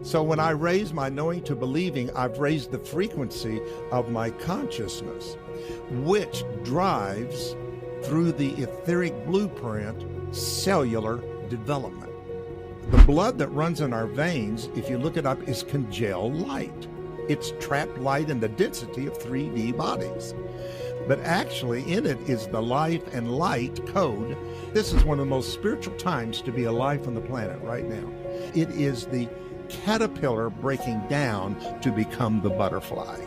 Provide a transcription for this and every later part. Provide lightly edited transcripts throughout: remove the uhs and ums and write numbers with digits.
So when I raise my knowing to believing, I've raised the frequency of my consciousness, which drives through the etheric blueprint cellular development. The blood that runs in our veins, if you look it up, is congealed light. It's trapped light in the density of 3D bodies. But actually in it is the life and light code. This is one of the most spiritual times to be alive on the planet right now. It is the caterpillar breaking down to become the butterfly.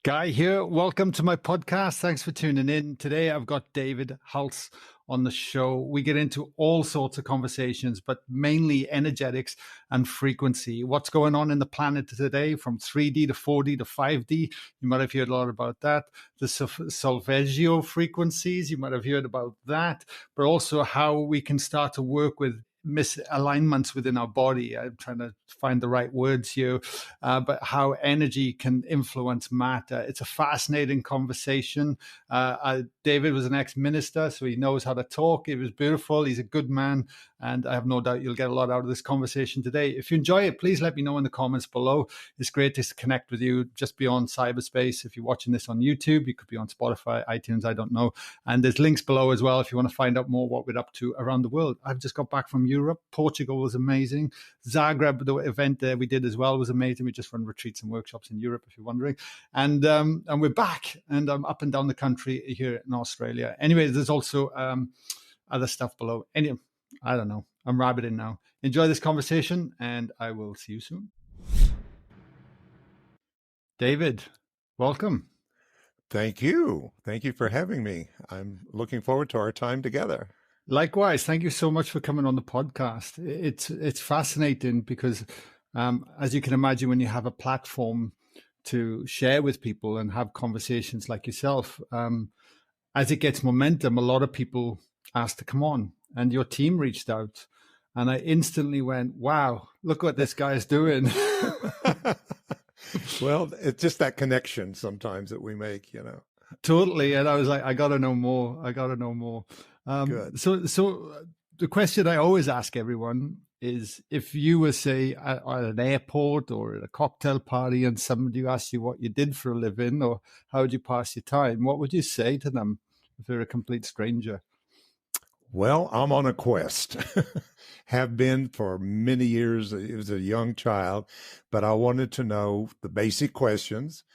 Guy here. Welcome to my podcast. Thanks for tuning in. Today I've got David Hulse on the show. We get into all sorts of conversations, but mainly energetics and frequency. What's going on in the planet today from 3D to 4D to 5D. You might have heard a lot about that. The Solfeggio frequencies, you might have heard about that, but also how we can start to work with misalignments within our body. I'm trying to find the right words here, but how energy can influence matter. It's a fascinating conversation. David was an ex-minister, so he knows how to talk. It was beautiful. He's a good man, and I have no doubt you'll get a lot out of this conversation today. If you enjoy it, please let me know in the comments below. It's great to connect with you just beyond cyberspace. If you're watching this on YouTube, you could be on Spotify, iTunes, I don't know. And there's links below as well if you want to find out more what we're up to around the world. I've just got back from Europe. Portugal was amazing. Zagreb, the event there we did as well, was amazing. We just run retreats and workshops in Europe, if you're wondering. And we're back, and I'm up and down the country here in Australia. Anyway, there's also other stuff below. Anyway, I don't know. I'm rabbiting now. Enjoy this conversation, and I will see you soon. David, welcome. Thank you. Thank you for having me. I'm looking forward to our time together. Likewise, thank you so much for coming on the podcast. It's fascinating because, as you can imagine, when you have a platform to share with people and have conversations like yourself, as it gets momentum, a lot of people ask to come on, and your team reached out, and I instantly went, "Wow, look what this guy is doing." Well, it's just that connection sometimes that we make, you know. Totally, and I was like, "I got to know more. I got to know more." Good. So the question I always ask everyone is, if you were, say, at an airport or at a cocktail party and somebody asked you what you did for a living or how would you pass your time, what would you say to them if they're a complete stranger? Well, I'm on a quest. Have been for many years as a young child, but I wanted to know the basic questions.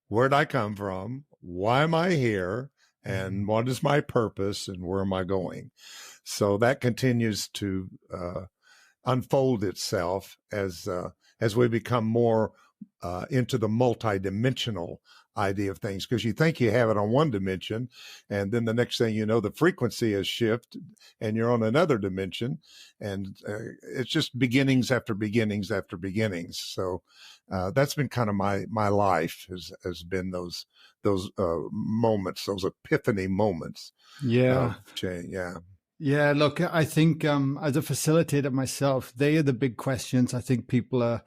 Where'd I come from? Why am I here? And what is my purpose, and where am I going? So that continues to unfold itself as we become more into the multidimensional idea of things, because you think you have it on one dimension, and then the next thing you know, the frequency has shifted and you're on another dimension, and it's just beginnings after beginnings after beginnings. So that's been kind of my life has been those moments, those epiphany moments. Yeah. Yeah. Look, I think as a facilitator myself, they are the big questions I think people are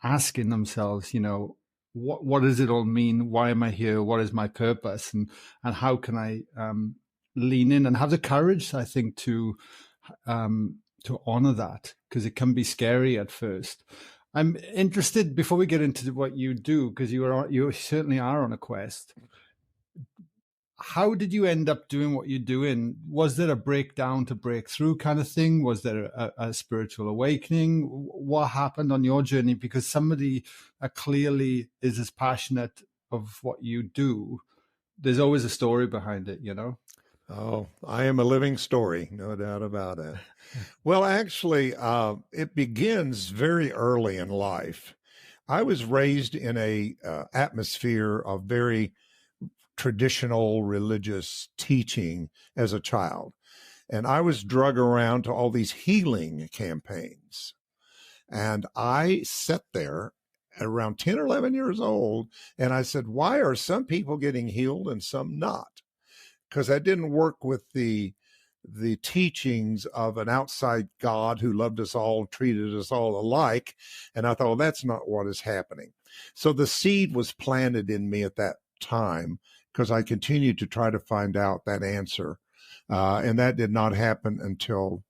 asking themselves, you know, what does it all mean? Why am I here? What is my purpose? And how can I lean in and have the courage, I think, to honor that, because it can be scary at first. I'm interested, before we get into what you do, because you certainly are on a quest. How did you end up doing what you're doing? Was there a breakdown to breakthrough kind of thing? Was there a spiritual awakening? What happened on your journey? Because somebody clearly is as passionate of what you do. There's always a story behind it, you know? Oh, I am a living story, no doubt about it. Well, actually, it begins very early in life. I was raised in a atmosphere of very traditional religious teaching as a child. And I was drug around to all these healing campaigns. And I sat there at around 10 or 11 years old, and I said, why are some people getting healed and some not? Because I didn't work with the teachings of an outside God who loved us all, treated us all alike. And I thought, well, that's not what is happening. So the seed was planted in me at that time, because I continued to try to find out that answer. And that did not happen until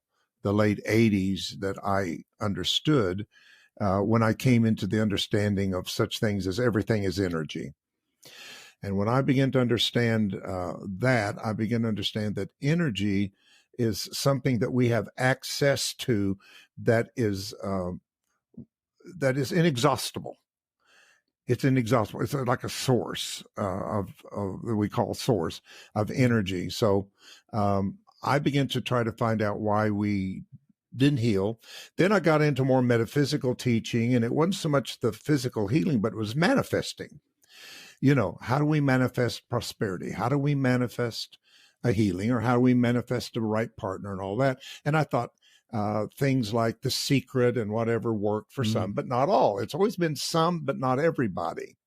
the late 80s that I understood when I came into the understanding of such things as everything is energy. And when I began to understand that, I began to understand that energy is something that we have access to that is inexhaustible. It's inexhaustible. It's like a source that we call source of energy. So I began to try to find out why we didn't heal. Then I got into more metaphysical teaching, and it wasn't so much the physical healing, but it was manifesting. You know, how do we manifest prosperity? How do we manifest a healing, or how do we manifest a right partner and all that? And I thought things like The Secret and whatever worked for some, but not all. It's always been some, but not everybody.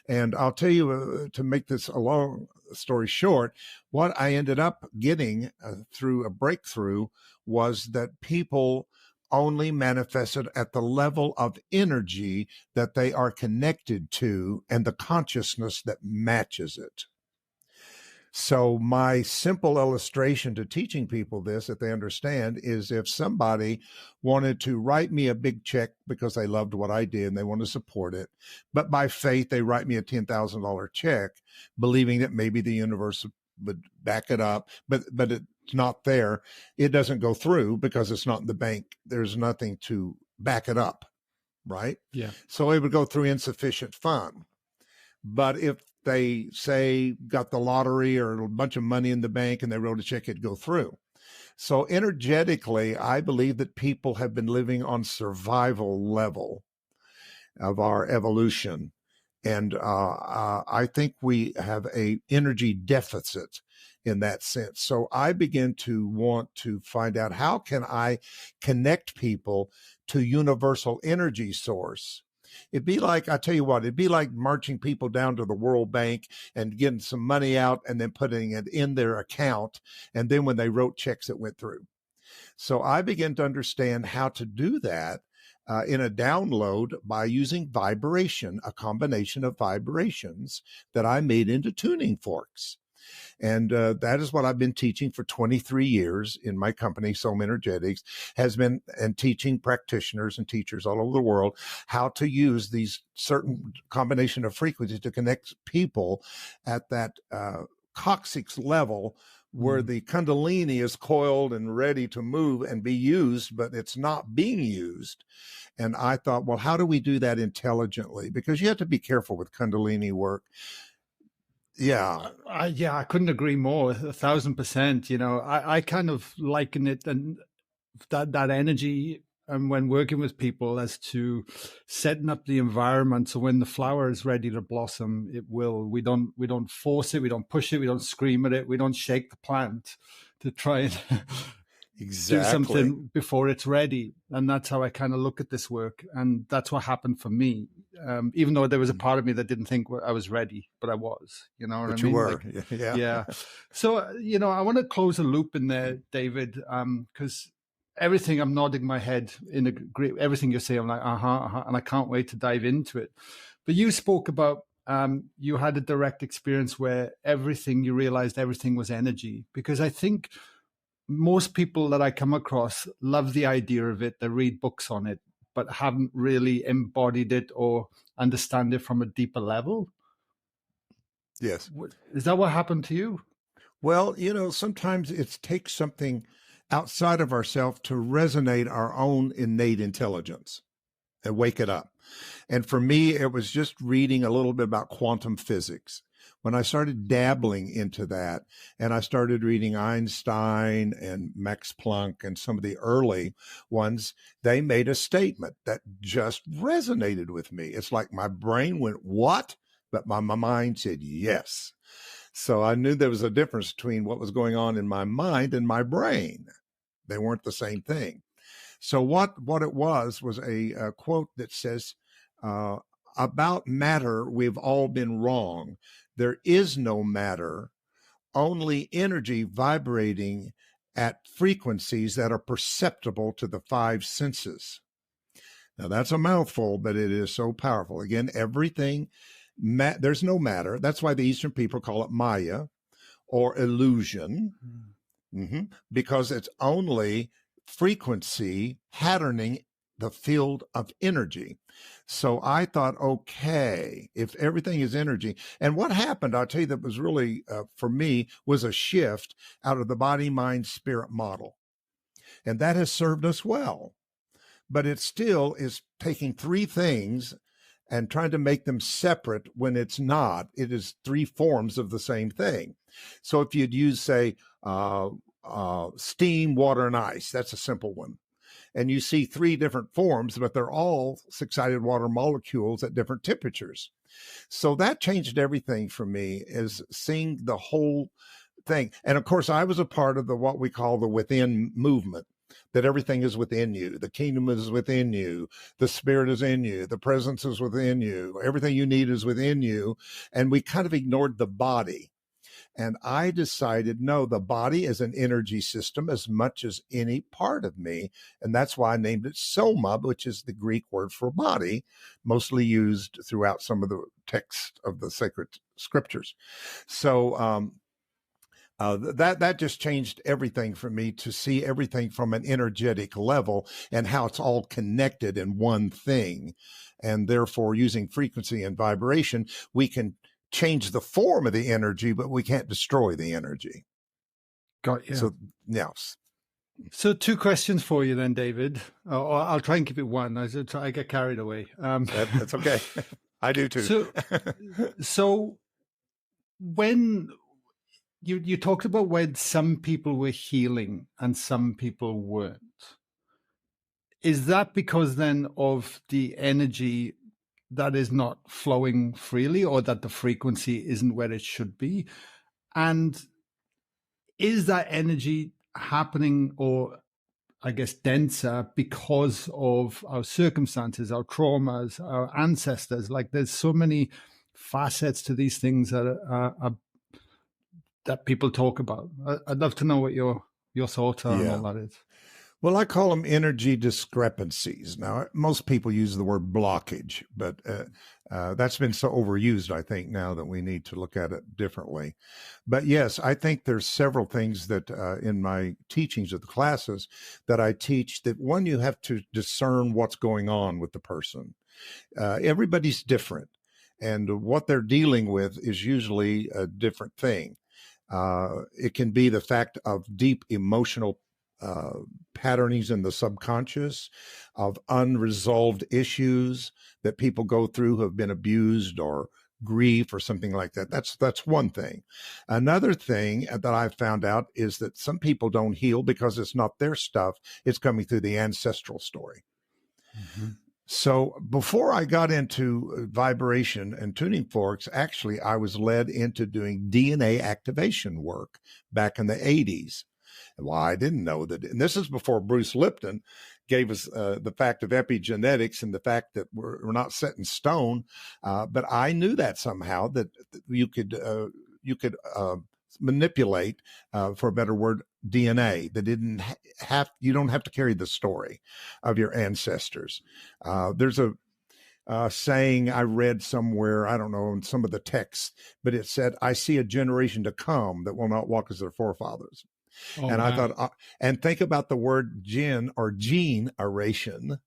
And I'll tell you, to make this a long story short, what I ended up getting through a breakthrough was that people only manifested at the level of energy that they are connected to and the consciousness that matches it. So my simple illustration to teaching people this, that they understand, is if somebody wanted to write me a big check because they loved what I did and they want to support it, but by faith they write me a $10,000 check, believing that maybe the universe would back it up, but it's not there. It doesn't go through because it's not in the bank. There's nothing to back it up, right? Yeah. So it would go through insufficient fund. But if they say got the lottery or a bunch of money in the bank and they wrote a check, it'd go through. So energetically, I believe that people have been living on survival level of our evolution. And I think we have a energy deficit in that sense. So I begin to want to find out, how can I connect people to universal energy source? It'd be like, I tell you what, it'd be like marching people down to the World Bank and getting some money out and then putting it in their account. And then when they wrote checks, it went through. So I began to understand how to do that in a download by using vibration, a combination of vibrations that I made into tuning forks. And that is what I've been teaching for 23 years in my company, Soul Energetics, has been, and teaching practitioners and teachers all over the world how to use these certain combination of frequencies to connect people at that coccyx level where the Kundalini is coiled and ready to move and be used, but it's not being used. And I thought, well, how do we do that intelligently? Because you have to be careful with Kundalini work. Yeah. I couldn't agree more. 1,000%. You know, I kind of liken it and that energy, and when working with people, as to setting up the environment so when the flower is ready to blossom, it will. We don't force it, we don't push it, we don't scream at it, we don't shake the plant to try and do something before it's ready. And that's how I kind of look at this work. And that's what happened for me. Even though there was a part of me that didn't think I was ready, but I was, you know what I mean? You were, like, yeah. Yeah. So, you know, I want to close a loop in there, David, because everything, I'm nodding my head in agree. Everything you say, I'm like, and I can't wait to dive into it. But you spoke about, you had a direct experience where you realized everything was energy, because I think most people that I come across love the idea of it. They read books on it, but haven't really embodied it or understand it from a deeper level. Yes. Is that what happened to you? Well, you know, sometimes it takes something outside of ourselves to resonate our own innate intelligence and wake it up. And for me, it was just reading a little bit about quantum physics. When I started dabbling into that, and I started reading Einstein and Max Planck and some of the early ones, they made a statement that just resonated with me. It's like my brain went, what? But my mind said yes. So I knew there was a difference between what was going on in my mind and my brain. They weren't the same thing. So what it was a quote that says, about matter, we've all been wrong. There is no matter, only energy vibrating at frequencies that are perceptible to the five senses. Now, that's a mouthful, but it is so powerful. Again, everything, there's no matter. That's why the Eastern people call it Maya or illusion, because it's only frequency patterning the field of energy. So I thought, okay, if everything is energy, and what happened, I'll tell you, that was really, for me, was a shift out of the body, mind, spirit model. And that has served us well. But it still is taking three things and trying to make them separate when it's not. It is three forms of the same thing. So if you'd use, say, steam, water, and ice, that's a simple one. And you see three different forms, but they're all six-sided water molecules at different temperatures. So that changed everything for me, is seeing the whole thing. And of course, I was a part of what we call the within movement, that everything is within you. The kingdom is within you. The spirit is in you. The presence is within you. Everything you need is within you. And we kind of ignored the body. And I decided, no, the body is an energy system as much as any part of me. And that's why I named it soma, which is the Greek word for body, mostly used throughout some of the texts of the sacred scriptures. So that just changed everything for me, to see everything from an energetic level and how it's all connected in one thing. And therefore, using frequency and vibration, we can change the form of the energy, but we can't destroy the energy. Got you. So, yeah. So 2 questions for you then, David. Or I'll try and keep it one. I get carried away. That's okay. I do too. So when you talked about when some people were healing and some people weren't, is that because then of the energy that is not flowing freely, or that the frequency isn't where it should be? And is that energy happening, or I guess denser, because of our circumstances, our traumas, our ancestors? Like, there's so many facets to these things that that people talk about. I'd love to know what your thoughts are on all that is. Well, I call them energy discrepancies. Now, most people use the word blockage, but that's been so overused, I think, now that we need to look at it differently. But yes, I think there's several things that in my teachings of the classes that I teach, that one, you have to discern what's going on with the person. Everybody's different, and what they're dealing with is usually a different thing. It can be the fact of deep emotional patternings in the subconscious, of unresolved issues that people go through who have been abused, or grief, or something like that. That's one thing. Another thing that I've found out is that some people don't heal because it's not their stuff. It's coming through the ancestral story. Mm-hmm. So before I got into vibration and tuning forks, actually, I was led into doing DNA activation work back in the 80s. Well, I didn't know that. And this is before Bruce Lipton gave us the fact of epigenetics and the fact that we're not set in stone. But I knew that somehow, that you could manipulate, for a better word, DNA. That didn't you don't have to carry the story of your ancestors. There's a saying I read somewhere, I don't know, in some of the texts, but it said, "I see a generation to come that will not walk as their forefathers." Oh, and I thought, and think about the word gene or generation.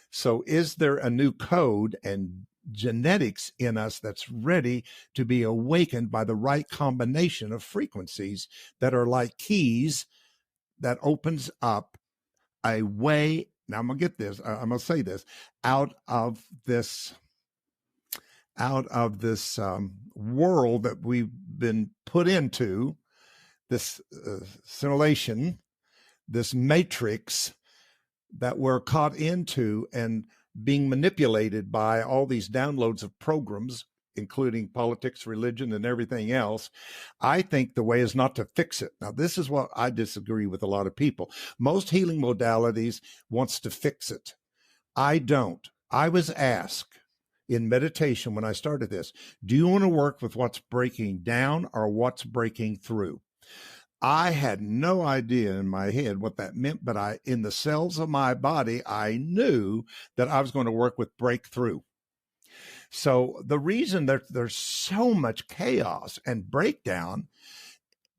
So is there a new code and genetics in us that's ready to be awakened by the right combination of frequencies that are like keys that opens up a way? Now I'm going to get this. I'm going to say this out of this world that we've been put into, this simulation, this matrix that we're caught into and being manipulated by all these downloads of programs, including politics, religion, and everything else. I think the way is not to fix it. Now, this is what I disagree with a lot of people. Most healing modalities wants to fix it. I don't. I was asked in meditation when I started this, do you want to work with what's breaking down or what's breaking through? I had no idea in my head what that meant, but in the cells of my body, I knew that I was going to work with breakthrough. So the reason that there's so much chaos and breakdown,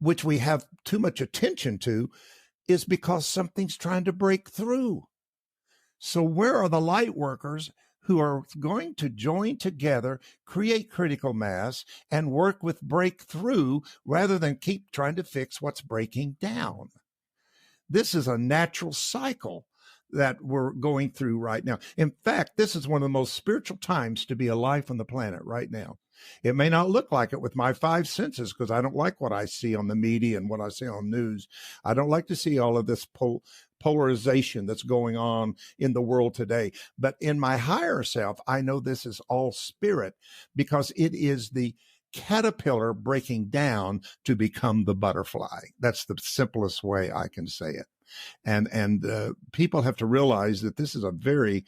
which we have too much attention to, is because something's trying to break through. So where are the light workers who are going to join together, create critical mass, and work with breakthrough rather than keep trying to fix what's breaking down? This is a natural cycle that we're going through right now. In fact, this is one of the most spiritual times to be alive on the planet right now. It may not look like it with my five senses because I don't like what I see on the media and what I see on news. I don't like to see all of this polarization that's going on in the world today. But in my higher self, I know this is all spirit because it is the caterpillar breaking down to become the butterfly. That's the simplest way I can say it. And people have to realize that this is a very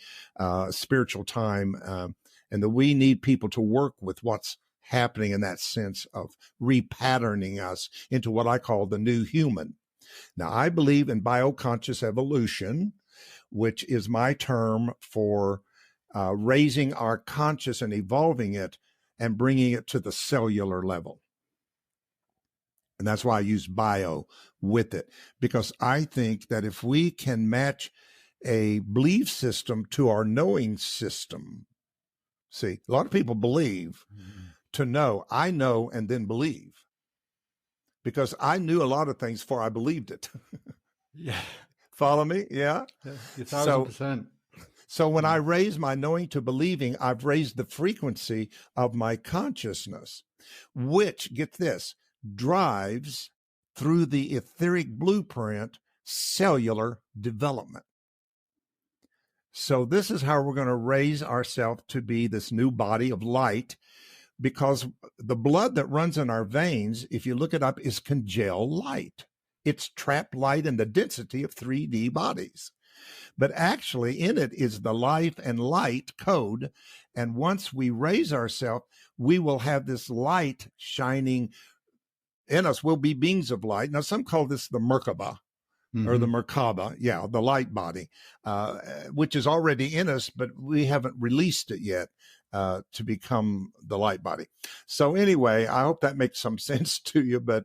spiritual time, and that we need people to work with what's happening in that sense of repatterning us into what I call the new human. Now, I believe in bioconscious evolution, which is my term for raising our conscious and evolving it and bringing it to the cellular level. And that's why I use bio with it, because I think that if we can match a belief system to our knowing system, see, a lot of people believe to know. I know and then believe, because I knew a lot of things before I believed it. Yeah. Follow me? Yeah. 1,000%. So when I raise my knowing to believing, I've raised the frequency of my consciousness, which, get this, drives through the etheric blueprint cellular development. So this is how we're going to raise ourselves to be this new body of light, because the blood that runs in our veins, if you look it up, is congealed light. It's trapped light in the density of 3D bodies. But actually in it is the life and light code. And once we raise ourselves, we will have this light shining in us. We'll be beings of light. Now, some call this the Merkaba. Or the Merkaba, yeah, the light body, which is already in us, but we haven't released it yet to become the light body. So anyway, I hope that makes some sense to you, but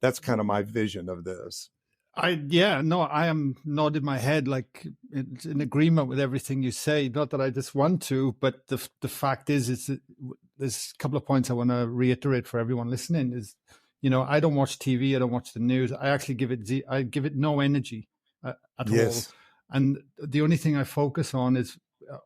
that's kind of my vision of this. I am nodding my head like it's in agreement with everything you say. Not that I just want to, but the fact is that there's a couple of points I want to reiterate for everyone listening. Is, you know, I don't watch TV, I don't watch the news. I actually give it no energy at all. And the only thing I focus on is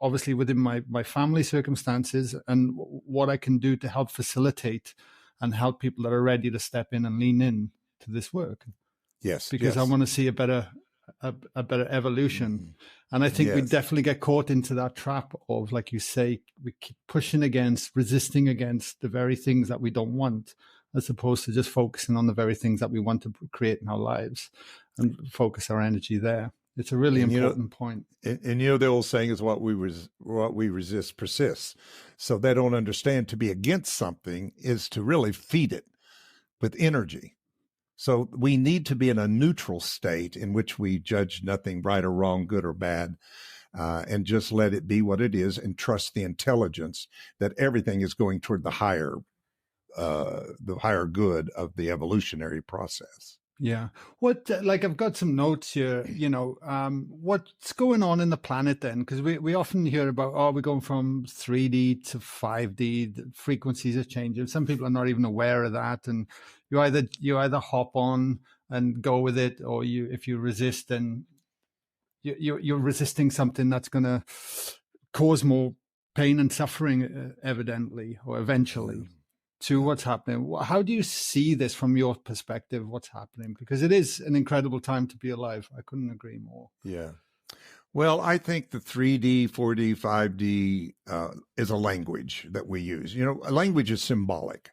obviously within my family circumstances and what I can do to help facilitate and help people that are ready to step in and lean in to this work. Yes, because I want to see a better evolution. And I think we definitely get caught into that trap of, like you say, we keep pushing against, resisting against the very things that we don't want, as opposed to just focusing on the very things that we want to create in our lives and focus our energy there. It's a really important point. And you know, the old saying is what we resist persists. So they don't understand to be against something is to really feed it with energy. So we need to be in a neutral state in which we judge nothing right or wrong, good or bad, and just let it be what it is and trust the intelligence that everything is going toward the higher good of the evolutionary process. Yeah. What, like, I've got some notes here, you know, what's going on in the planet then? Because we often hear about, we're going from 3D to 5D, the frequencies are changing. Some people are not even aware of that. And you either hop on and go with it, or if you resist, then you're resisting something that's going to cause more pain and suffering, evidently, or eventually. To what's happening. How do you see this from your perspective, what's happening? Because it is an incredible time to be alive. I couldn't agree more. Yeah. Well, I think the 3D, 4D, 5D is a language that we use. You know, a language is symbolic.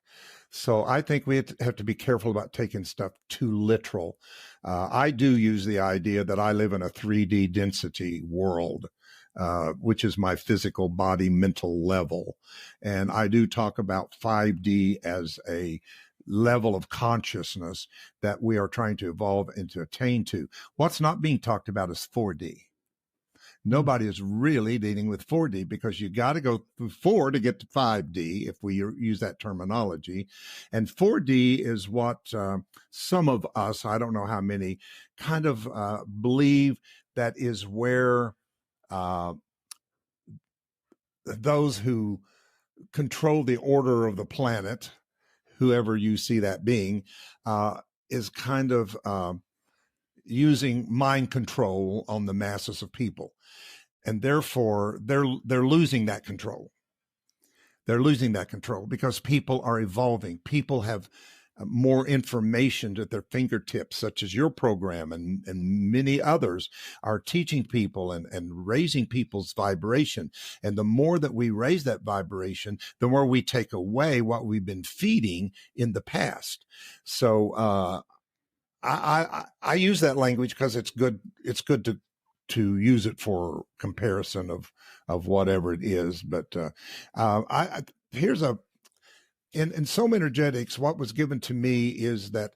So I think we have to be careful about taking stuff too literal. I do use the idea that I live in a 3D density world. Which is my physical body mental level. And I do talk about 5D as a level of consciousness that we are trying to evolve and to attain to. What's not being talked about is 4D. Nobody is really dealing with 4D because you got to go through 4 to get to 5D, if we use that terminology. And 4D is what some of us, I don't know how many, kind of believe that is where those who control the order of the planet, whoever you see that being, is kind of using mind control on the masses of people. And therefore, they're losing that control. They're losing that control because people are evolving. People have more information at their fingertips, such as your program and many others are teaching people and raising people's vibration. And the more that we raise that vibration, the more we take away what we've been feeding in the past. So I use that language because it's good. It's good to use it for comparison of whatever it is. But here's in Soul Energetics, what was given to me is that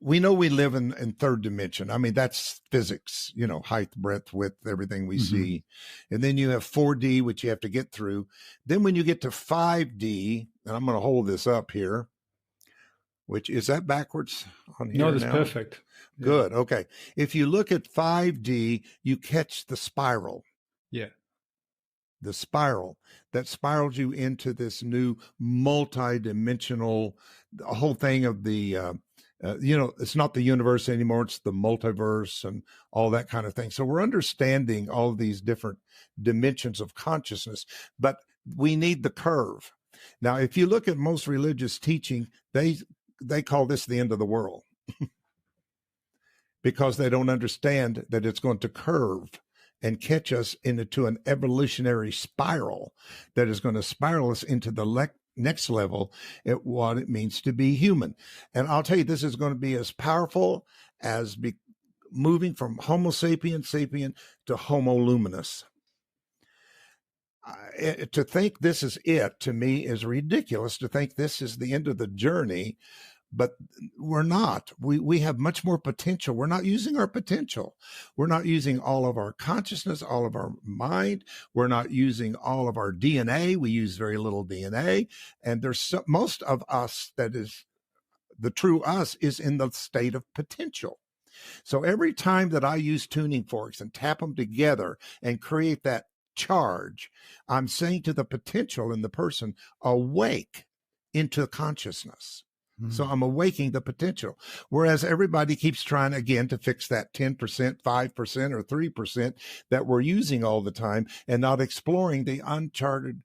we know we live in third dimension. I mean, that's physics, height, breadth, width, everything we see. And then you have 4D, which you have to get through. Then when you get to 5D, and I'm going to hold this up here, which is that backwards on here? No, that's now? Perfect. Good. Yeah. Okay. If you look at 5D, you catch the spiral. Yeah. The spiral that spirals you into this new multi-dimensional, the whole thing of the, it's not the universe anymore. It's the multiverse and all that kind of thing. So we're understanding all of these different dimensions of consciousness, but we need the curve. Now, if you look at most religious teaching, they call this the end of the world because they don't understand that it's going to curve and catch us into an evolutionary spiral that is going to spiral us into the next level at what it means to be human. And I'll tell you, this is going to be as powerful as moving from Homo sapien to Homo luminous. To think this is it, to me, is ridiculous. To think this is the end of the journey, but we're not. We have much more potential. We're not using our potential. We're not using all of our consciousness, all of our mind. We're not using all of our DNA. We use very little DNA. And there's most of us that is the true us is in the state of potential. So every time that I use tuning forks and tap them together and create that charge, I'm saying to the potential in the person, awake into consciousness. So I'm awakening the potential. Whereas everybody keeps trying again to fix that 10%, 5%, or 3% that we're using all the time and not exploring the uncharted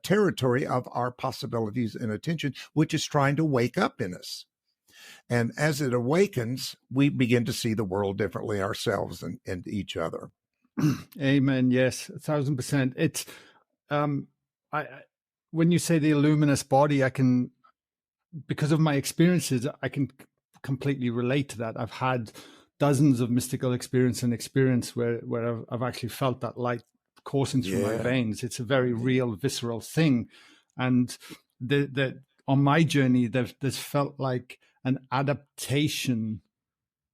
territory of our possibilities and attention, which is trying to wake up in us. And as it awakens, we begin to see the world differently, ourselves and each other. Amen. Yes, 1,000%. It's when you say the luminous body, I can, because of my experiences, I can completely relate to that. I've had dozens of mystical experience where I've actually felt that light coursing through my veins. It's a very real, visceral thing. And on my journey, there's felt like an adaptation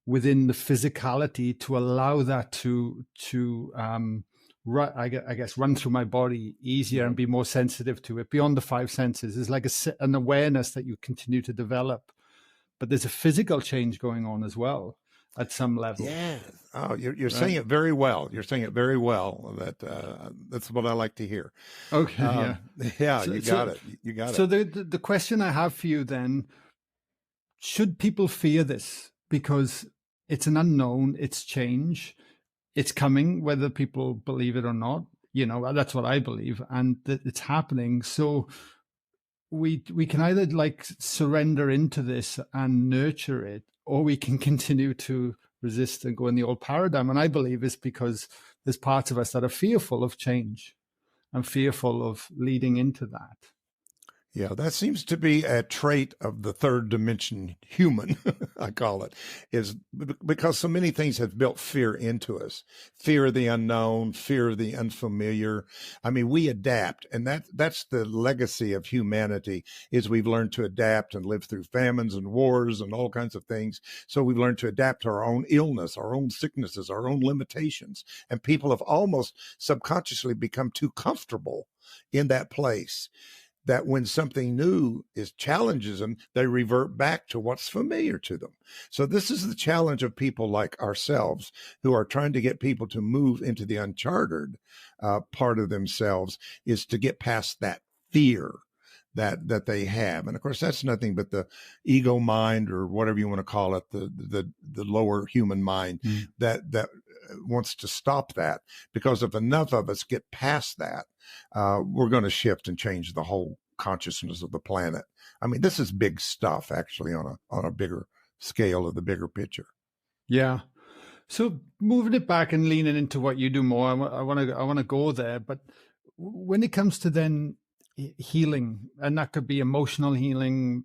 within the physicality to allow that to I guess run through my body easier and be more sensitive to it beyond the five senses. It's like an awareness that you continue to develop, but there's a physical change going on as well at some level. Yeah. Oh, you're right? Saying it very well. You're saying it very well. That's what I like to hear. Okay. Yeah. You got it. You got it. So the question I have for you then, should people fear this? Because it's an unknown, it's change. It's coming, whether people believe it or not. That's what I believe, and it's happening. So we can either like surrender into this and nurture it, or we can continue to resist and go in the old paradigm. And I believe it's because there's parts of us that are fearful of change and fearful of leading into that. Yeah, that seems to be a trait of the third dimension human, I call it, is because so many things have built fear into us. Fear of the unknown, fear of the unfamiliar. I mean, we adapt, and that's the legacy of humanity is we've learned to adapt and live through famines and wars and all kinds of things. So we've learned to adapt to our own illness, our own sicknesses, our own limitations. And people have almost subconsciously become too comfortable in that place that when something new challenges them, they revert back to what's familiar to them. So this is the challenge of people like ourselves who are trying to get people to move into the uncharted part of themselves, is to get past that fear that they have. And of course, that's nothing but the ego mind, or whatever you want to call it, the lower human mind that wants to stop that. Because if enough of us get past that, we're going to shift and change the whole consciousness of the planet. I mean, this is big stuff, actually, on a bigger scale of the bigger picture. Yeah. So moving it back and leaning into what you do more, I want to go there. But when it comes to then healing, and that could be emotional healing,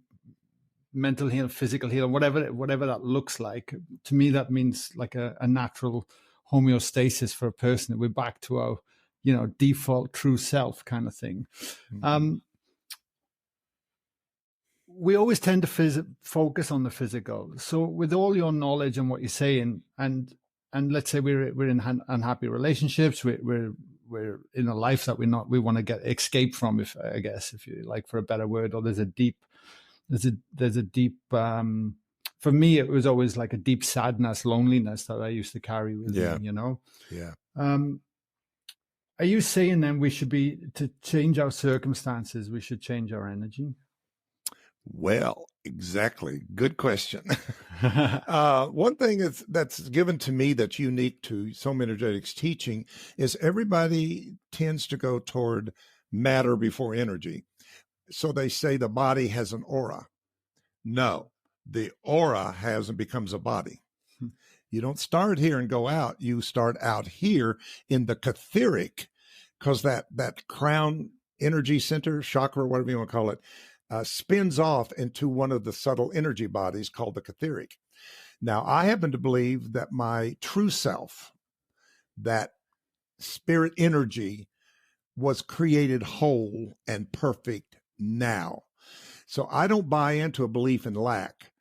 mental healing, physical healing, whatever that looks like, to me that means like a natural homeostasis for a person. We're back to our, default true self kind of thing. Mm-hmm. We always tend to focus on the physical. So with all your knowledge and what you're saying, and let's say we're in unhappy relationships, we're in a life that we want to get escape from, if you like, for a better word, or there's a deep for me, it was always like a deep sadness, loneliness that I used to carry with me, Yeah. Are you saying then we should to change our circumstances, we should change our energy? Well, exactly. Good question. One thing that's given to me that's unique to Soma Energetics teaching is everybody tends to go toward matter before energy. So they say the body has an aura. No, the aura has and becomes a body. You don't start here and go out. You start out here in the etheric, because that crown energy center, chakra, whatever you want to call it, spins off into one of the subtle energy bodies called the etheric. Now, I happen to believe that my true self, that spirit energy, was created whole and perfect now. So I don't buy into a belief in lack,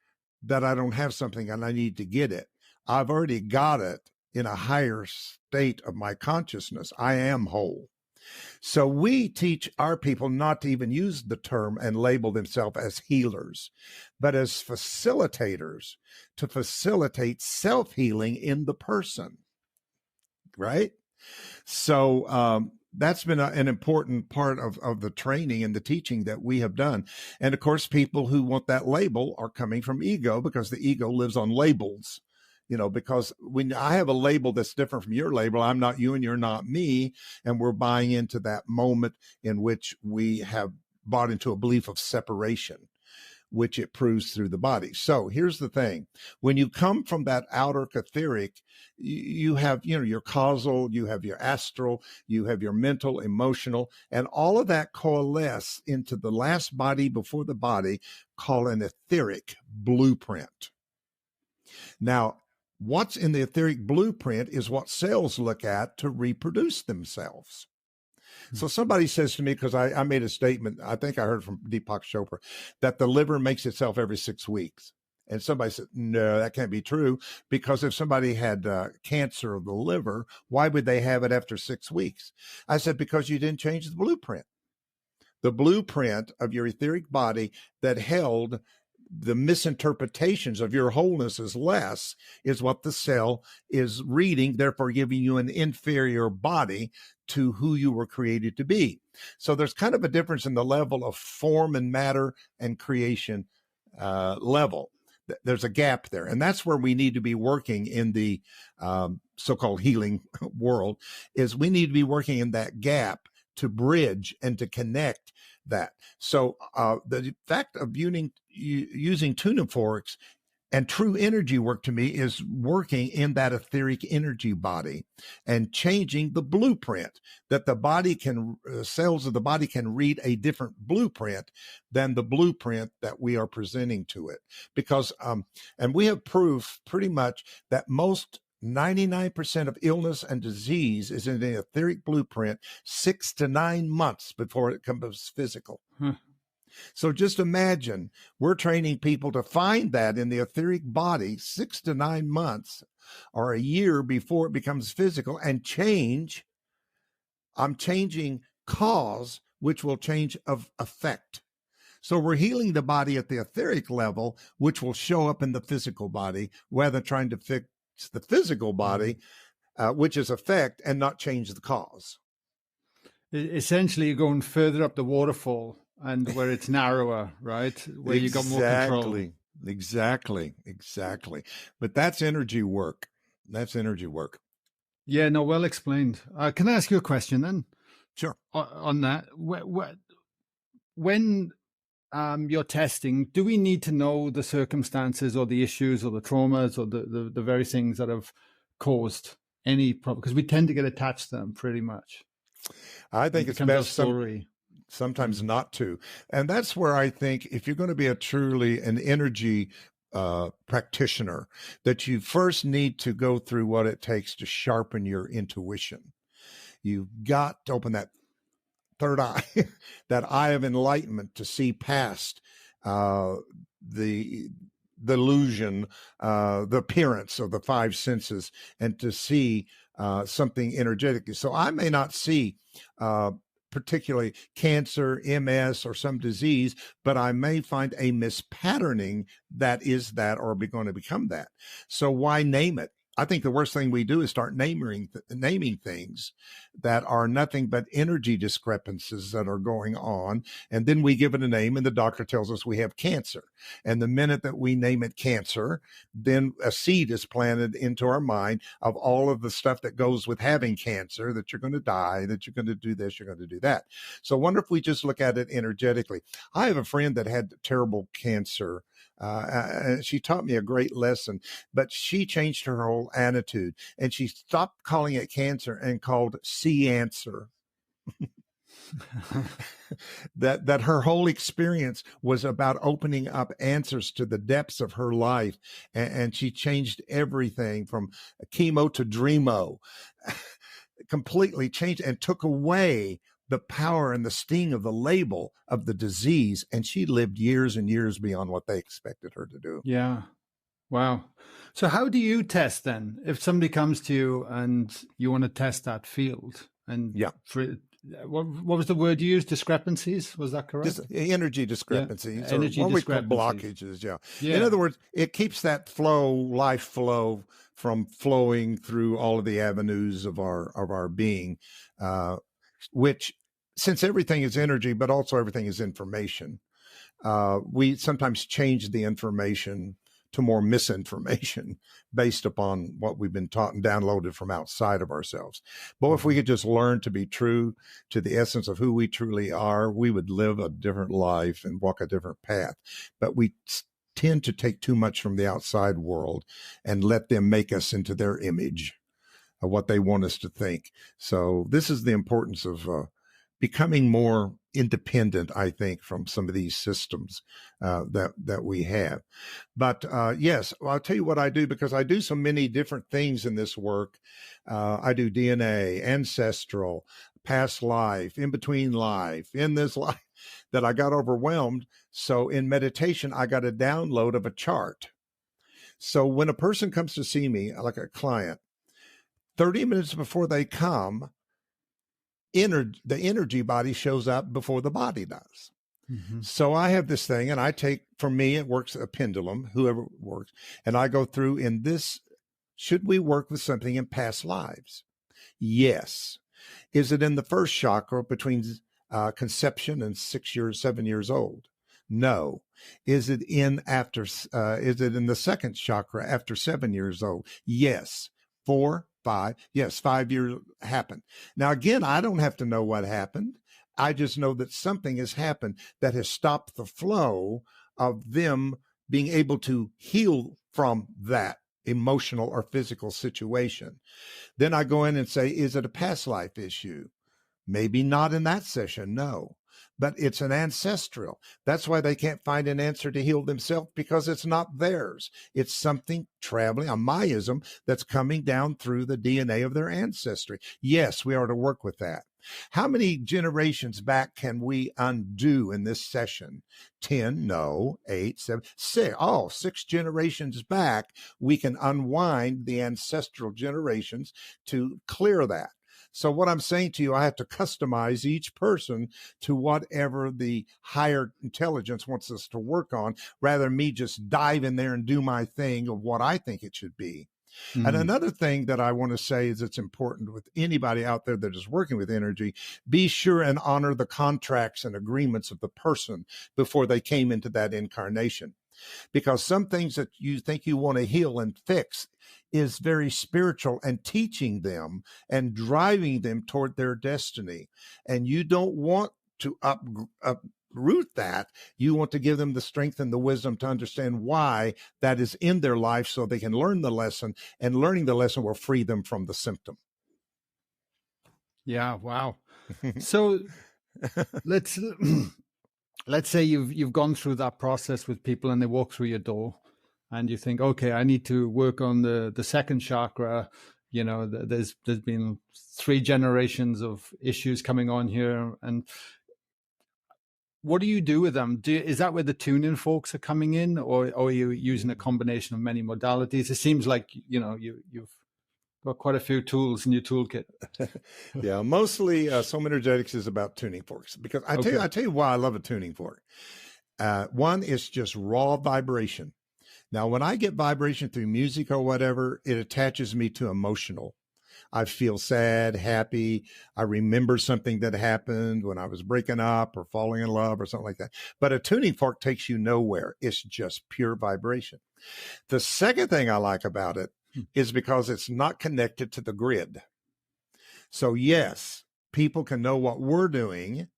that I don't have something and I need to get it. I've already got it in a higher state of my consciousness. I am whole. So we teach our people not to even use the term and label themselves as healers, but as facilitators to facilitate self-healing in the person, right? So that's been an important part of the training and the teaching that we have done. And of course, people who want that label are coming from ego, because the ego lives on labels. Because when I have a label that's different from your label, I'm not you and you're not me. And we're buying into that moment in which we have bought into a belief of separation, which it proves through the body. So here's the thing. When you come from that outer etheric, you have, your causal, you have your astral, you have your mental, emotional, and all of that coalesce into the last body before the body, called an etheric blueprint. Now, what's in the etheric blueprint is what cells look at to reproduce themselves. So somebody says to me, because I made a statement, I think I heard from Deepak Chopra, that the liver makes itself every 6 weeks. And somebody said, no, that can't be true, because if somebody had cancer of the liver, why would they have it after 6 weeks? I said, because you didn't change the blueprint. The blueprint of your etheric body that held the misinterpretations of your wholeness as less is what the cell is reading, therefore giving you an inferior body to who you were created to be. So there's kind of a difference in the level of form and matter and creation level. There's a gap there. And that's where we need to be working in the so-called healing world, is we need to be working in that gap to bridge and to connect that. So the fact of using tuning forks And true energy work to me is working in that etheric energy body and changing the blueprint that the body can, cells of the body can read a different blueprint than the blueprint that we are presenting to it. Because, and we have proof pretty much that most 99% of illness and disease is in the etheric blueprint 6 to 9 months before it becomes physical. So just imagine we're training people to find that in the etheric body 6 to 9 months or a year before it becomes physical and change. I'm changing cause, which will change of effect. So we're healing the body at the etheric level, which will show up in the physical body, rather than trying to fix the physical body, which is effect, and not change the cause. Essentially, you're going further up the waterfall and where it's narrower, right? Where you got more control. Exactly. But that's energy work. Yeah, no, well explained. Can I ask you a question then? Sure. On that, when you're testing, do we need to know the circumstances or the issues or the traumas or the very things that have caused any problem? Because we tend to get attached to them pretty much. I think it's best sometimes not to. And that's where I think if you're going to be an energy practitioner, that you first need to go through what it takes to sharpen your intuition. You've got to open that third eye, that eye of enlightenment, to see past the illusion, the appearance of the five senses, and to see something energetically. So I may not see particularly cancer, MS, or some disease, but I may find a mispatterning that is that or going to become that. So why name it? I think the worst thing we do is start naming things that are nothing but energy discrepancies that are going on. And then we give it a name and the doctor tells us we have cancer. And the minute that we name it cancer, then a seed is planted into our mind of all of the stuff that goes with having cancer, that you're going to die, that you're going to do this, you're going to do that. So I wonder if we just look at it energetically. I have a friend that had terrible cancer. She taught me a great lesson, but she changed her whole attitude and she stopped calling it cancer and called see answer. that her whole experience was about opening up answers to the depths of her life. And she changed everything from chemo to dreamo, completely changed and took away the power and the sting of the label of the disease. And she lived years and years beyond what they expected her to do. Yeah. Wow. So how do you test then? If somebody comes to you and you want to test that field, and what was the word you used? Discrepancies? Was that correct? Energy discrepancies, yeah. Energy what discrepancies. We call blockages. Yeah. In other words, it keeps that life flow from flowing through all of the avenues of our being, which, since everything is energy, but also everything is information, we sometimes change the information to more misinformation based upon what we've been taught and downloaded from outside of ourselves. But if we could just learn to be true to the essence of who we truly are, we would live a different life and walk a different path. But we tend to take too much from the outside world and let them make us into their image of what they want us to think. So this is the importance of becoming more independent, I think, from some of these systems that we have. But yes, I'll tell you what I do, because I do so many different things in this work. I do DNA, ancestral, past life, in between life, in this life, that I got overwhelmed. So in meditation, I got a download of a chart. So when a person comes to see me, like a client, 30 minutes before they come, the energy body shows up before the body does. Mm-hmm. So I have this thing, and I take, for me, it works a pendulum, whoever works, and I go through in this, should we work with something in past lives? Yes. Is it in the first chakra between conception and 7 years old? No. Is it in the second chakra after 7 years old? Yes. 4, 5. Yes, 5 years happened. Now, again, I don't have to know what happened. I just know that something has happened that has stopped the flow of them being able to heal from that emotional or physical situation. Then I go in and say, is it a past life issue? Maybe not in that session, no. But it's an ancestral. That's why they can't find an answer to heal themselves, because it's not theirs. It's something traveling, a myism that's coming down through the DNA of their ancestry. Yes, we are to work with that. How many generations back can we undo in this session? 10, no, 8, 7, 6. Oh, 6 generations back, we can unwind the ancestral generations to clear that. So what I'm saying to you, I have to customize each person to whatever the higher intelligence wants us to work on, rather than me just dive in there and do my thing of what I think it should be. And another thing that I want to say is it's important with anybody out there that is working with energy, be sure and honor the contracts and agreements of the person before they came into that incarnation. Because some things that you think you want to heal and fix is very spiritual, and teaching them and driving them toward their destiny. And you don't want to uproot that. You want to give them the strength and the wisdom to understand why that is in their life, so they can learn the lesson, and learning the lesson will free them from the symptom. Yeah. Wow. So let's say you've gone through that process with people, and they walk through your door, and you think, okay, I need to work on the second chakra. You know, there's been 3 generations of issues coming on here, and what do you do with them? Is that where the tuning forks are coming in, or are you using a combination of many modalities? It seems like, you know, you've got quite a few tools in your toolkit. Yeah, mostly Soul Energetics is about tuning forks, because I tell you why I love a tuning fork. One is just raw vibration. Now, when I get vibration through music or whatever, it attaches me to emotional. I feel sad, happy. I remember something that happened when I was breaking up or falling in love or something like that. But a tuning fork takes you nowhere. It's just pure vibration. The second thing I like about it is because it's not connected to the grid. So yes, people can know what we're doing.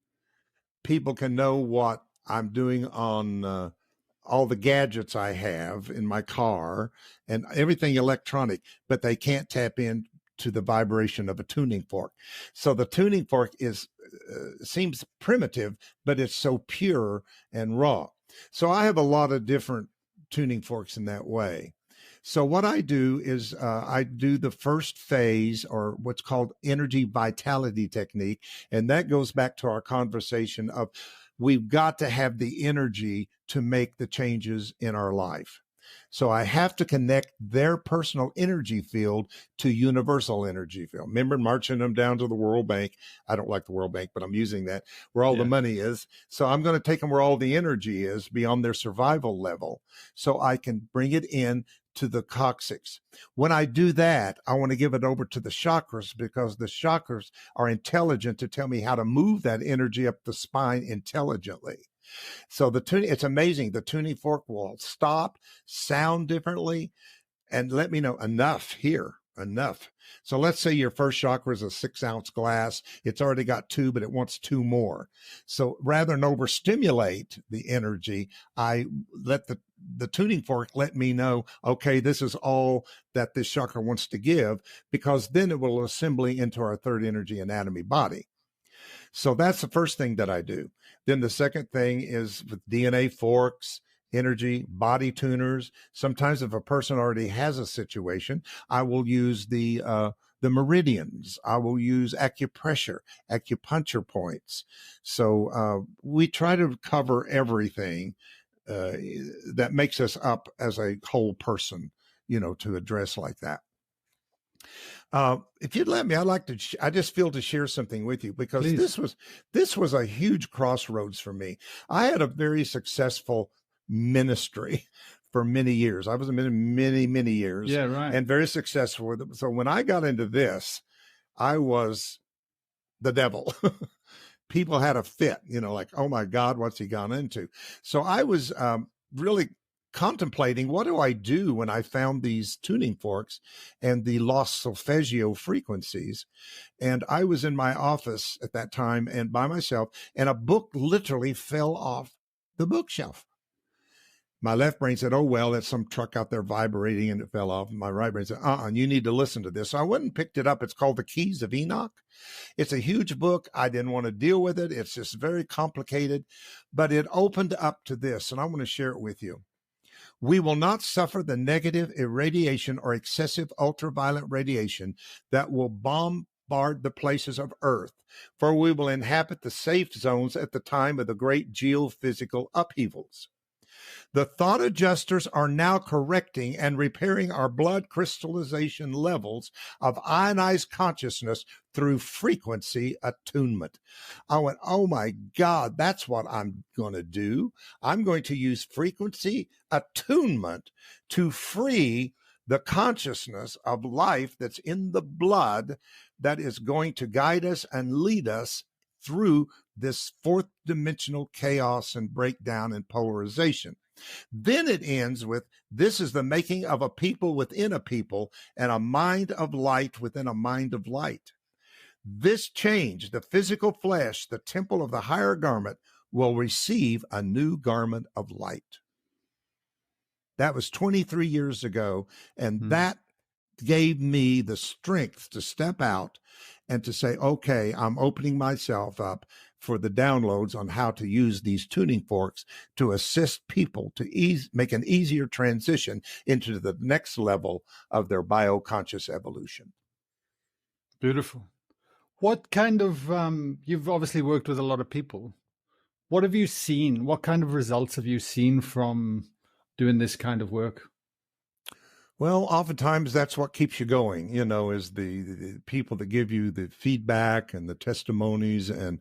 People can know what I'm doing on all the gadgets I have in my car and everything electronic, but they can't tap in to the vibration of a tuning fork. So the tuning fork is seems primitive, but it's so pure and raw. So I have a lot of different tuning forks in that way. So what I do is I do the first phase, or what's called energy vitality technique. And that goes back to our conversation of we've got to have the energy to make the changes in our life. So I have to connect their personal energy field to universal energy field. Remember marching them down to the World Bank. I don't like the World Bank, but I'm using that where all the money is. So I'm going to take them where all the energy is beyond their survival level, so I can bring it in to the coccyx. When I do that, I want to give it over to the chakras, because the chakras are intelligent to tell me how to move that energy up the spine intelligently. So it's amazing. The tuning fork will stop, sound differently, and let me know enough here, enough. So let's say your first chakra is a 6-ounce glass. It's already got 2, but it wants 2 more. So rather than overstimulate the energy, I let the tuning fork let me know, okay, this is all that this chakra wants to give, because then it will assembly into our third energy anatomy body. So that's the first thing that I do. Then the second thing is with DNA forks, energy, body tuners. Sometimes if a person already has a situation, I will use the meridians. I will use acupressure, acupuncture points. So we try to cover everything that makes us up as a whole person, you know, to address like that. If you'd let me, I'd like to, I just feel to share something with you, because Please. this was a huge crossroads for me. I had a very successful ministry for many years. I was in many years, Yeah, right. and very successful with it. So when I got into this, I was the devil. People had a fit, you know, like, oh my God, what's he gone into? So I was really contemplating, what do I do when I found these tuning forks and the lost Solfeggio frequencies? And I was in my office at that time and by myself, and a book literally fell off the bookshelf. My left brain said, oh, well, that's some truck out there vibrating and it fell off. And my right brain said, you need to listen to this. So I went and picked it up. It's called The Keys of Enoch. It's a huge book. I didn't want to deal with it. It's just very complicated, but it opened up to this, and I want to share it with you. We will not suffer the negative irradiation or excessive ultraviolet radiation that will bombard the places of Earth, for we will inhabit the safe zones at the time of the great geophysical upheavals. The thought adjusters are now correcting and repairing our blood crystallization levels of ionized consciousness through frequency attunement. I went, oh my God, that's what I'm going to do. I'm going to use frequency attunement to free the consciousness of life that's in the blood that is going to guide us and lead us through this fourth dimensional chaos and breakdown and polarization. Then it ends with, this is the making of a people within a people and a mind of light within a mind of light. This change, the physical flesh, the temple of the higher garment, will receive a new garment of light. That was 23 years ago, and that gave me the strength to step out and to say, okay, I'm opening myself up for the downloads on how to use these tuning forks to assist people to make an easier transition into the next level of their bioconscious evolution. Beautiful. What kind of, you've obviously worked with a lot of people. What have you seen? What kind of results have you seen from doing this kind of work? Well, oftentimes that's what keeps you going, is the people that give you the feedback and the testimonies and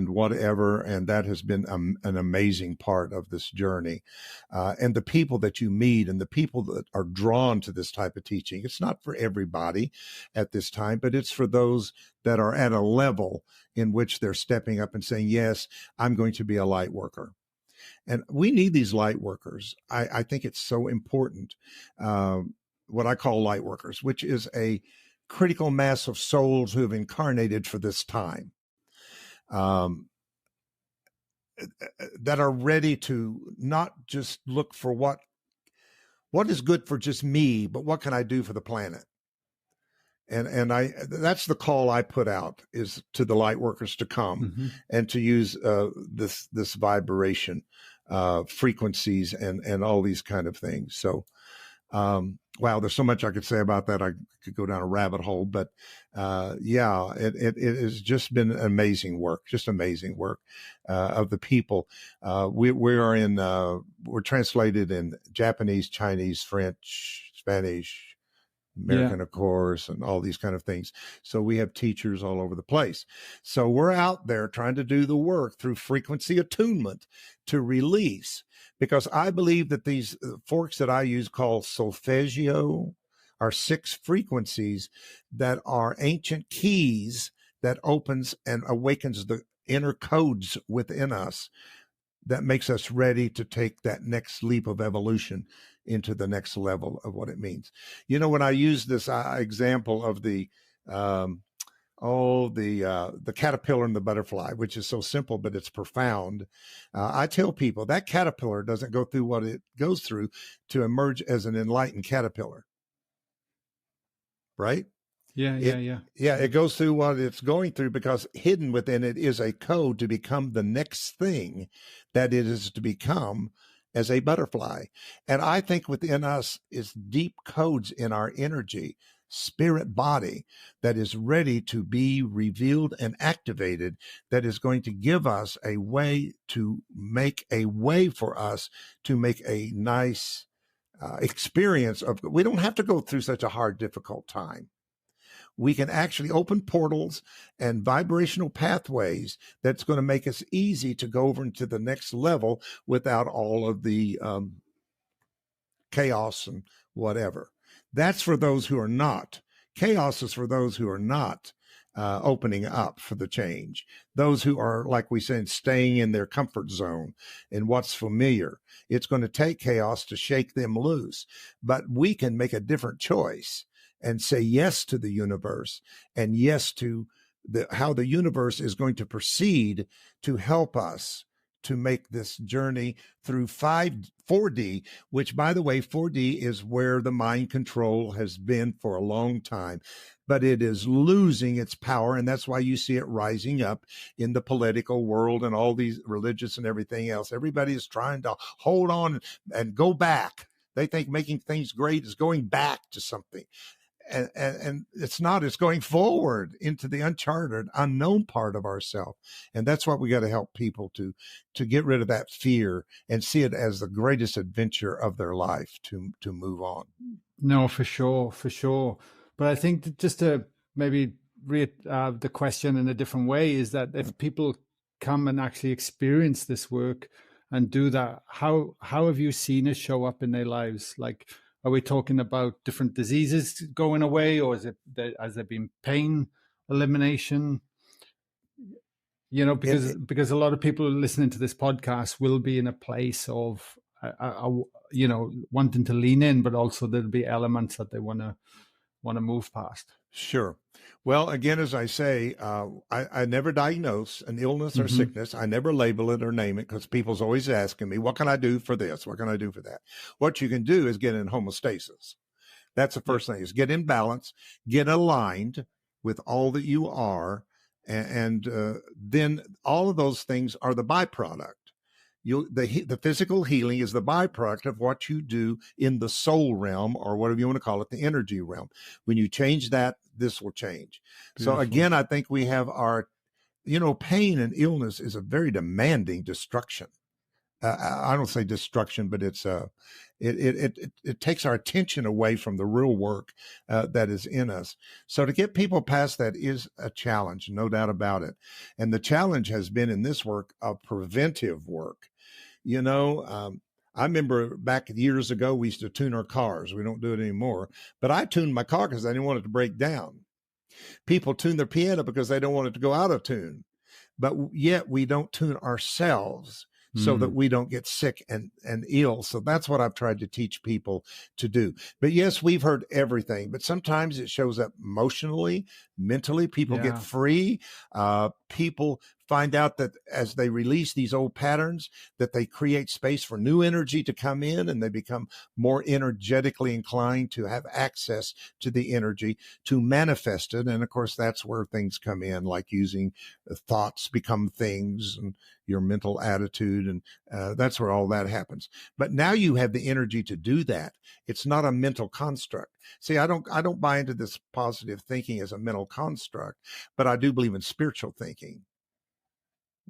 whatever. And that has been an amazing part of this journey. And the people that you meet and the people that are drawn to this type of teaching. It's not for everybody at this time, but it's for those that are at a level in which they're stepping up and saying, yes, I'm going to be a light worker. And we need these light workers. I think it's so important, what I call light workers, which is a critical mass of souls who have incarnated for this time, that are ready to not just look for what is good for just me, but what can I do for the planet? And that's the call I put out, is to the light workers to come and to use this vibration, frequencies and all these kind of things. So, wow, there's so much I could say about that. I could go down a rabbit hole, but yeah, it has just been amazing work of the people. We're translated in Japanese, Chinese, French, Spanish, American, of course, and all these kind of things. So we have teachers all over the place. So we're out there trying to do the work through frequency attunement to release, because I believe that these forks that I use, called Solfeggio, are 6 frequencies that are ancient keys that opens and awakens the inner codes within us that makes us ready to take that next leap of evolution into the next level of what it means. When I use this example of the caterpillar and the butterfly, which is so simple, but it's profound. I tell people that caterpillar doesn't go through what it goes through to emerge as an enlightened caterpillar, right? Yeah. It goes through what it's going through because hidden within it is a code to become the next thing that it is to become as a butterfly. And I think within us is deep codes in our energy, spirit body, that is ready to be revealed and activated, that is going to give us a way to make a way for us to make a nice experience of, we don't have to go through such a hard, difficult time. We can actually open portals and vibrational pathways that's going to make us easy to go over into the next level without all of the chaos and whatever. That's for those who are not. Chaos is for those who are not opening up for the change. Those who are, like we said, staying in their comfort zone and what's familiar. It's going to take chaos to shake them loose. But we can make a different choice and say yes to the universe and yes to how the universe is going to proceed to help us to make this journey through 4D, which, by the way, 4D is where the mind control has been for a long time, but it is losing its power. And that's why you see it rising up in the political world and all these religious and everything else. Everybody is trying to hold on and go back. They think making things great is going back to something. And it's not. It's going forward into the uncharted, unknown part of ourselves, and that's what we got to help people to get rid of that fear and see it as the greatest adventure of their life to move on. No, for sure. But I think that just to maybe read the question in a different way is that if people come and actually experience this work and do that, how have you seen it show up in their lives? Like, are we talking about different diseases going away, or has there been pain elimination? You know, because a lot of people listening to this podcast will be in a place of, you know, wanting to lean in, but also there'll be elements that they want to move past. Sure. Well, again, as I say, I never diagnose an illness or sickness. I never label it or name it, because people's always asking me, what can I do for this? What can I do for that? What you can do is get in homeostasis. That's the first thing, is get in balance, get aligned with all that you are. And then all of those things are the byproduct. The physical healing is the byproduct of what you do in the soul realm, or whatever you want to call it, the energy realm. When you change that, this will change. Beautiful. So again, I think we have our, pain and illness is a very demanding destruction. I don't say destruction, but it's it takes our attention away from the real work that is in us. So to get people past that is a challenge, no doubt about it. And the challenge has been in this work of preventive work. I remember back years ago, we used to tune our cars. We don't do it anymore. But I tuned my car because I didn't want it to break down. People tune their piano because they don't want it to go out of tune. But yet we don't tune ourselves so that we don't get sick and ill. So that's what I've tried to teach people to do. But yes, we've heard everything, but sometimes it shows up emotionally, mentally. People get free. People find out that as they release these old patterns, that they create space for new energy to come in, and they become more energetically inclined to have access to the energy to manifest it. And of course, that's where things come in, like using thoughts become things, and your mental attitude. And that's where all that happens. But now you have the energy to do that. It's not a mental construct. See, I don't buy into this positive thinking as a mental construct, but I do believe in spiritual thinking.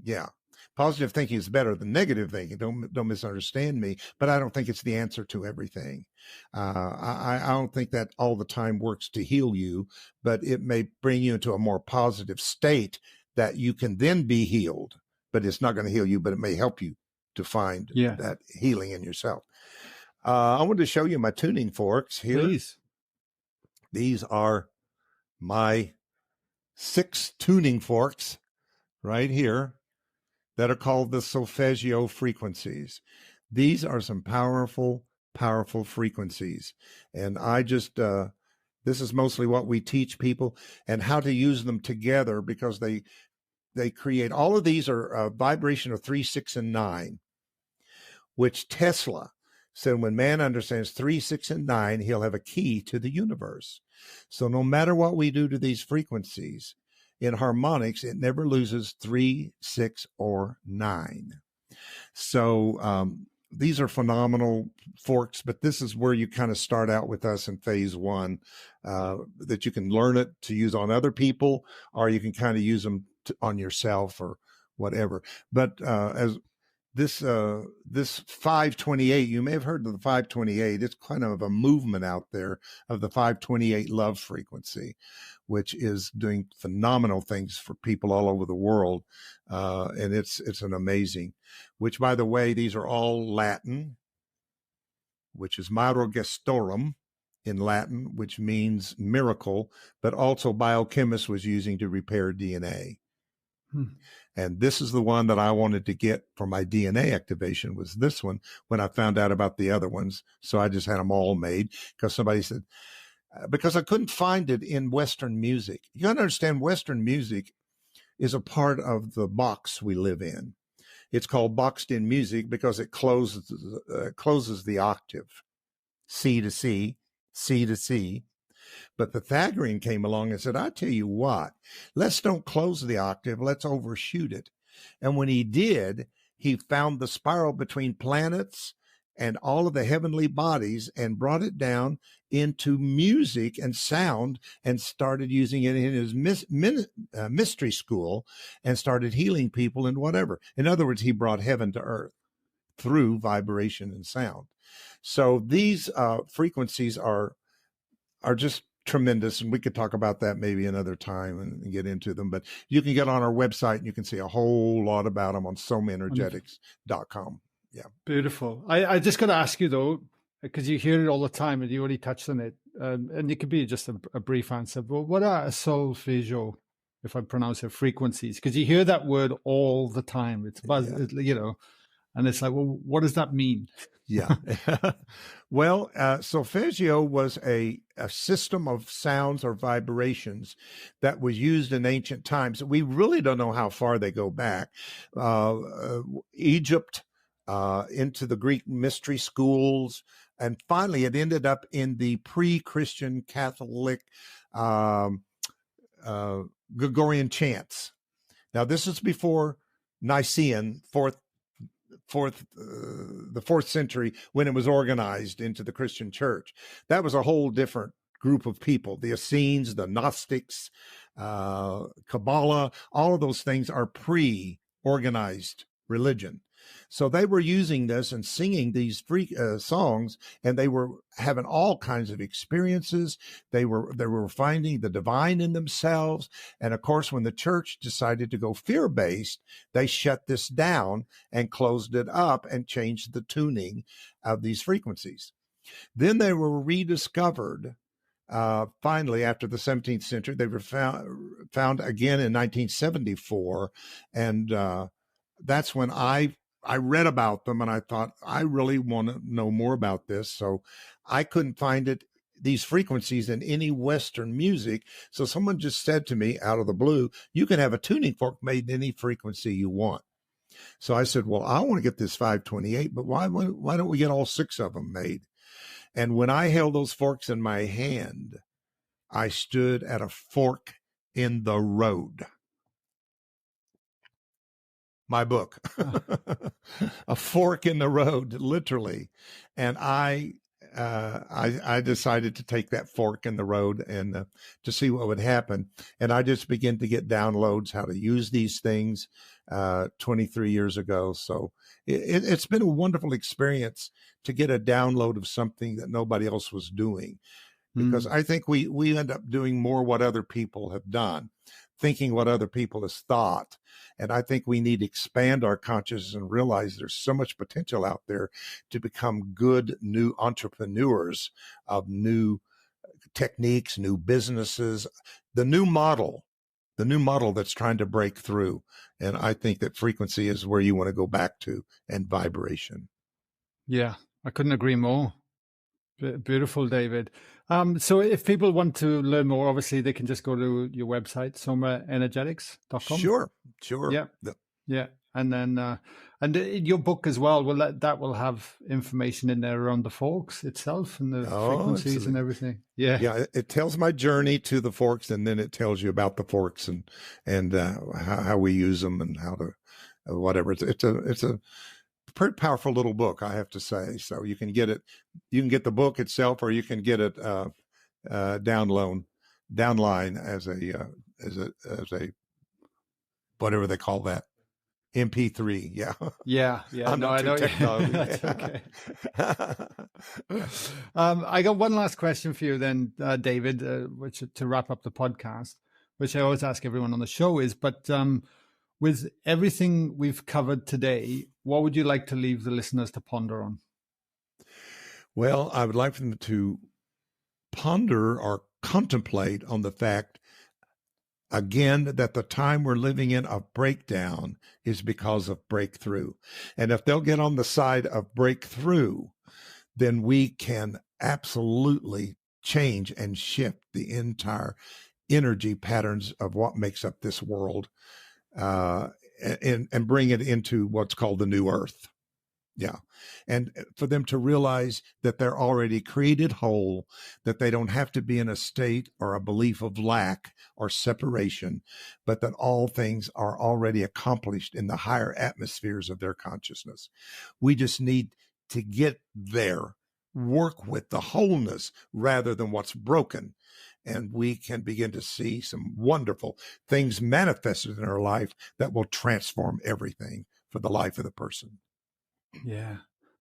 Yeah. Positive thinking is better than negative thinking. Don't misunderstand me, but I don't think it's the answer to everything. I don't think that all the time works to heal you, but it may bring you into a more positive state that you can then be healed. But it's not going to heal you, but it may help you to find that healing in yourself. I wanted to show you my tuning forks here. Please. These are my 6 tuning forks right here that are called the Solfeggio frequencies. These are some powerful, powerful frequencies. And I just, this is mostly what we teach people and how to use them together, because they create, all of these are a vibration of 3, 6, and 9, which Tesla said when man understands 3, 6, and 9, he'll have a key to the universe. So no matter what we do to these frequencies, in harmonics, it never loses 3, 6, or 9. So these are phenomenal forks, but this is where you kind of start out with us in phase 1, that you can learn it to use on other people, or you can kind of use them on yourself or whatever. But as this 528, you may have heard of the 528. It's kind of a movement out there of the 528 love frequency, which is doing phenomenal things for people all over the world. And it's an amazing, which, by the way, these are all Latin, which is Miro Gestorum in Latin, which means miracle, but also biochemist was using to repair DNA. And this is the one that I wanted to get for my DNA activation, was this one, when I found out about the other ones. So I just had them all made, because somebody said, because I couldn't find it in Western music. You got to understand, Western music is a part of the box we live in. It's called boxed in music because it closes the octave, C to C, C to C. But Pythagorean came along and said, I tell you what, let's don't close the octave, let's overshoot it. And when he did, he found the spiral between planets and all of the heavenly bodies and brought it down into music and sound and started using it in his mystery school and started healing people and whatever. In other words, he brought heaven to earth through vibration and sound. So these frequencies are just tremendous, and we could talk about that maybe another time and get into them. But you can get on our website and you can see a whole lot about them on someenergetics.com. Yeah. Beautiful. I just got to ask you though, because you hear it all the time and you already touched on it, and it could be just a brief answer. But what are Solfeggio, if I pronounce it, frequencies? Because you hear that word all the time. It's buzz, you know, and it's like, well, what does that mean? Yeah. Well, Solfeggio was a system of sounds or vibrations that was used in ancient times. We really don't know how far they go back. Egypt, into the Greek mystery schools, and finally it ended up in the pre-Christian Catholic Gregorian chants. Now, this is before Nicene, the 4th century, when it was organized into the Christian church. That was a whole different group of people. The Essenes, the Gnostics, Kabbalah, all of those things are pre-organized religion. So they were using this and singing these songs, and they were having all kinds of experiences. They were finding the divine in themselves. And of course, when the church decided to go fear-based, they shut this down and closed it up and changed the tuning of these frequencies. Then they were rediscovered. Finally, after the 17th century, they were found again in 1974. And that's when I read about them and I thought, I really want to know more about this. So I couldn't find these frequencies in any Western music. So someone just said to me out of the blue, you can have a tuning fork made in any frequency you want. So I said, well, I want to get this 528, but why don't we get all 6 of them made? And when I held those forks in my hand, I stood at a fork in the road. My book, A Fork in the Road, literally. And I decided to take that fork in the road and to see what would happen. And I just began to get downloads how to use these things 23 years ago. So it's been a wonderful experience to get a download of something that nobody else was doing. Because I think we end up doing more what other people have done, thinking what other people has thought. And I think we need to expand our consciousness and realize there's so much potential out there to become good new entrepreneurs of new techniques, new businesses, the new model that's trying to break through. And I think that frequency is where you want to go back to, and vibration. Yeah, I couldn't agree more. Beautiful, David. So if people want to learn more, obviously they can just go to your website, someenergetics.com. Sure. Yeah. Yeah. And then, and your book as well, that will have information in there around the forks itself and the frequencies and everything. Yeah. Yeah. It tells my journey to the forks, and then it tells you about the forks and how we use them and how to, whatever. It's a pretty powerful little book, I have to say. So you can get the book itself, or you can get it downline as a whatever they call that, MP3. Yeah. I'm not too technology. That's okay. I got one last question for you then, David, which to wrap up the podcast, which I always ask everyone on the show is, but with everything we've covered today, what would you like to leave the listeners to ponder on? Well, I would like for them to ponder or contemplate on the fact, again, that the time we're living in of breakdown is because of breakthrough. And if they'll get on the side of breakthrough, then we can absolutely change and shift the entire energy patterns of what makes up this world. and bring it into what's called the new earth. Yeah. And for them to realize that they're already created whole, that they don't have to be in a state or a belief of lack or separation, but that all things are already accomplished in the higher atmospheres of their consciousness. We just need to get there, work with the wholeness rather than what's broken. And we can begin to see some wonderful things manifested in our life that will transform everything for the life of the person. Yeah.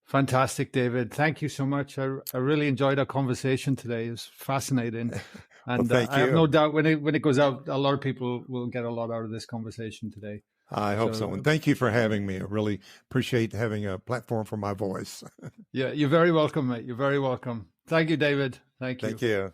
Fantastic, David. Thank you so much. I really enjoyed our conversation today. It's fascinating. And Well, thank I have you. no doubt when it goes out, a lot of people will get a lot out of this conversation today. I hope so. And thank you for having me. I really appreciate having a platform for my voice. Yeah, you're very welcome, mate. You're very welcome. Thank you, David. Thank you. Thank you.